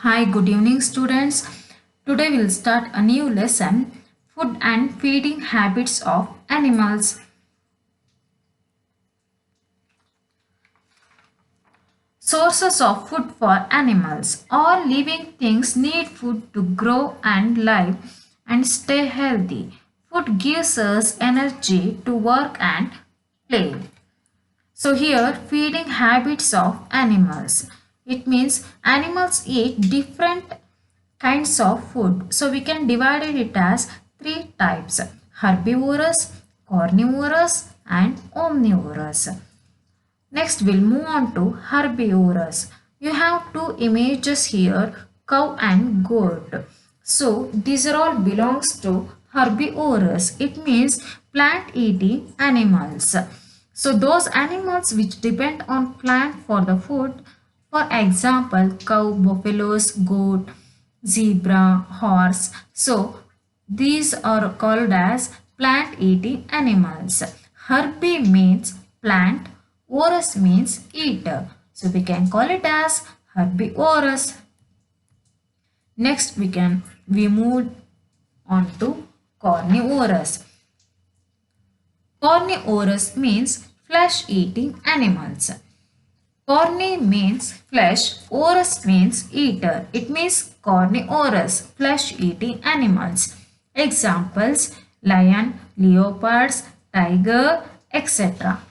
Hi, good evening, students. Today we'll start a new lesson, food and feeding habits of animals. Sources of food for animals. All living things need food to grow and live and stay healthy. Food gives us energy to work and play. So here feeding habits of animals. It means animals eat different kinds of food. So we can divide it as three types: herbivorous, carnivorous and omnivorous. Next we'll move on to herbivorous. You have two images here, cow and goat. So these are all belongs to herbivorous. It means plant eating animals. So those animals which depend on plant for the food, for example cow, buffaloes, goat, zebra, horse. So these are called as plant eating animals. Herbi means plant, vorous means eater. So we can call it as herbivorous. Next we move on to carnivorous. Carnivorous means flesh eating animals. Corny means flesh, vorous means eater. It means carnivorous, flesh-eating animals. Examples: lion, leopards, tiger, etc.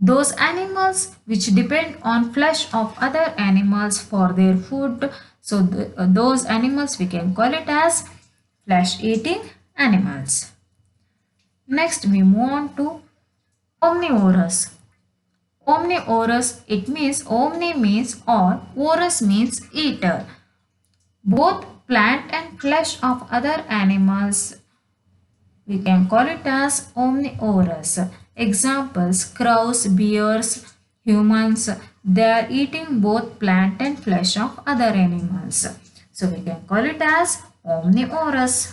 Those animals which depend on flesh of other animals for their food. So those animals we can call it as flesh-eating animals. Next we move on to omnivorous. Omnivorous, it means omni means all, vorous means eater. Both plant and flesh of other animals, we can call it as omnivorous. Examples: crows, bears, humans, they are eating both plant and flesh of other animals. So we can call it as omnivorous.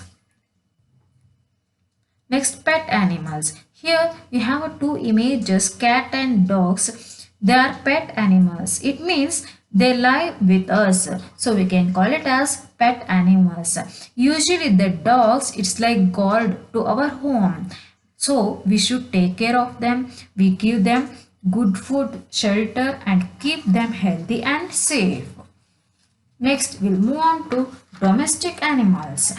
Next, pet animals. Here we have two images, cat and dogs. They are pet animals. It means they live with us. So we can call it as pet animals. Usually the dogs, it's like God to our home. So we should take care of them. We give them good food, shelter and keep them healthy and safe. Next, we'll move on to domestic animals.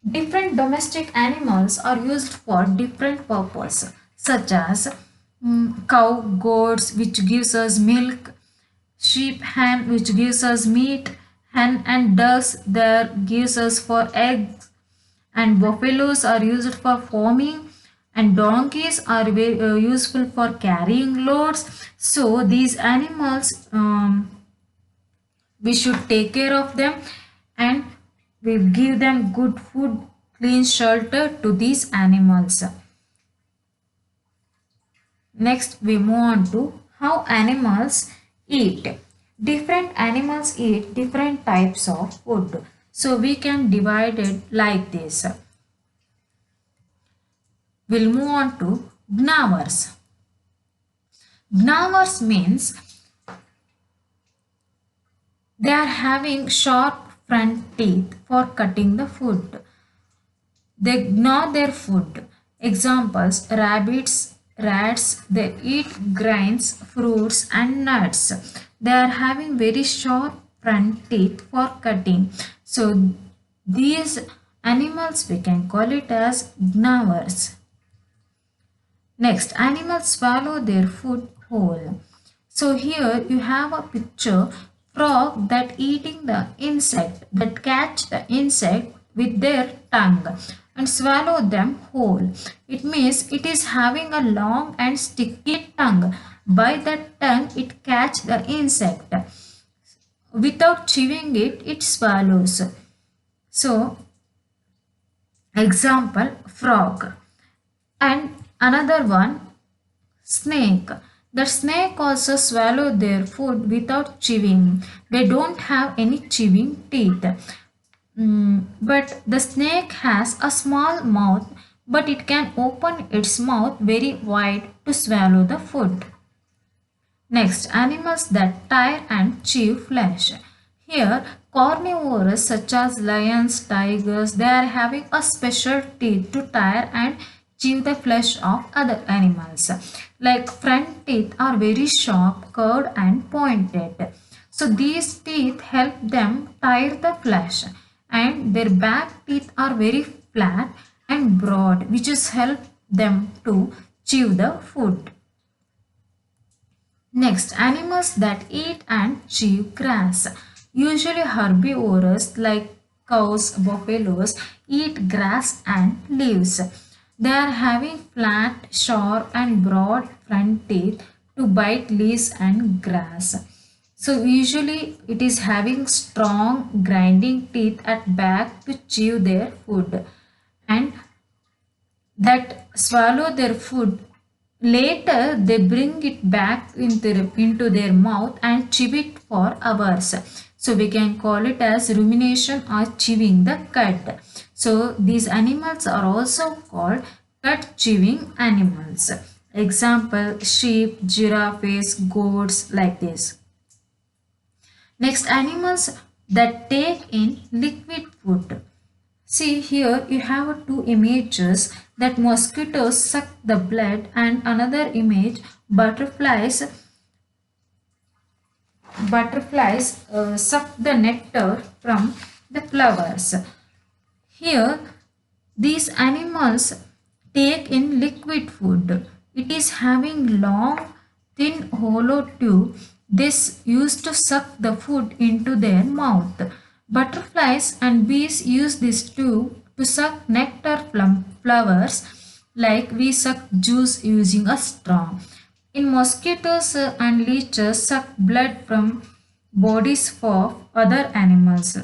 Different domestic animals are used for different purposes, such as cow, goats, which gives us milk, sheep, hen, which gives us meat, hen and ducks that gives us for eggs, and buffaloes are used for farming, and donkeys are very useful for carrying loads. So these animals, we should take care of them and we give them good food, clean shelter to these animals. Next we move on to how animals eat. Different animals eat different types of food. So we can divide it like this. We'll move on to gnawers. Gnawers means they are having sharp front teeth for cutting the food. They gnaw their food. Examples: rabbits, rats, they eat grains, fruits, and nuts. They are having very sharp front teeth for cutting. So, these animals we can call it as gnawers. Next, animals swallow their food whole. So here you have a picture, frog that eating the insect, that catch the insect with their tongue and swallow them whole. It means it is having a long and sticky tongue. By that tongue it catch the insect. Without chewing it, it swallows. So example, frog. And another one, snake. The snake also swallow their food without chewing. They don't have any chewing teeth. But the snake has a small mouth, but it can open its mouth very wide to swallow the food. Next, animals that tear and chew flesh. Here, carnivores such as lions, tigers, they are having a special teeth to tear and chew the flesh of other animals. Like front teeth are very sharp, curved and pointed. So these teeth help them tear the flesh, and their back teeth are very flat and broad, which is help them to chew the food. Next, animals that eat and chew grass. Usually herbivores like cows, buffaloes eat grass and leaves. They are having flat, sharp and broad front teeth to bite leaves and grass. So usually it is having strong grinding teeth at back to chew their food, and that swallow their food. Later, they bring it back into their mouth and chew it for hours. So we can call it as rumination or chewing the cud. So these animals are also called cud chewing animals. Example, sheep, giraffes, goats, like this. Next, animals that take in liquid food. See here you have two images, that mosquitoes suck the blood, and another image butterflies suck the nectar from the flowers. Here these animals take in liquid food. It is having long thin hollow tube. This used to suck the food into their mouth. Butterflies and bees use this tube to suck nectar from flowers, like we suck juice using a straw. In mosquitoes and leeches suck blood from bodies of other animals.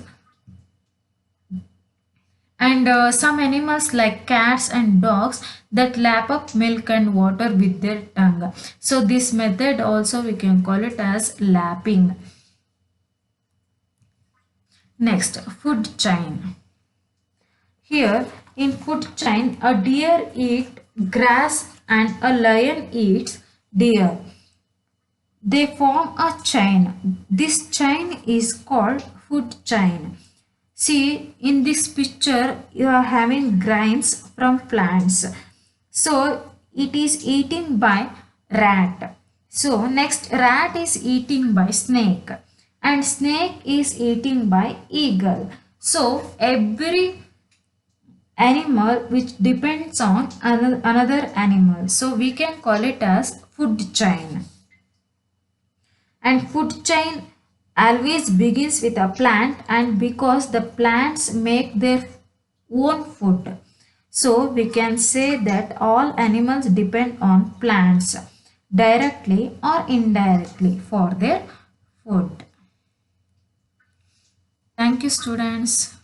And some animals like cats and dogs that lap up milk and water with their tongue. So this method also we can call it as lapping. Next, food chain. Here in food chain, a deer eats grass and a lion eats deer. They form a chain. This chain is called food chain. See, in this picture, you are having grains from plants. So, it is eaten by rat. So, next, rat is eaten by snake. And snake is eaten by eagle. So, every animal which depends on another animal. So, we can call it as food chain. And food chain always begins with a plant, and because the plants make their own food, so we can say that all animals depend on plants directly or indirectly for their food. Thank you, students.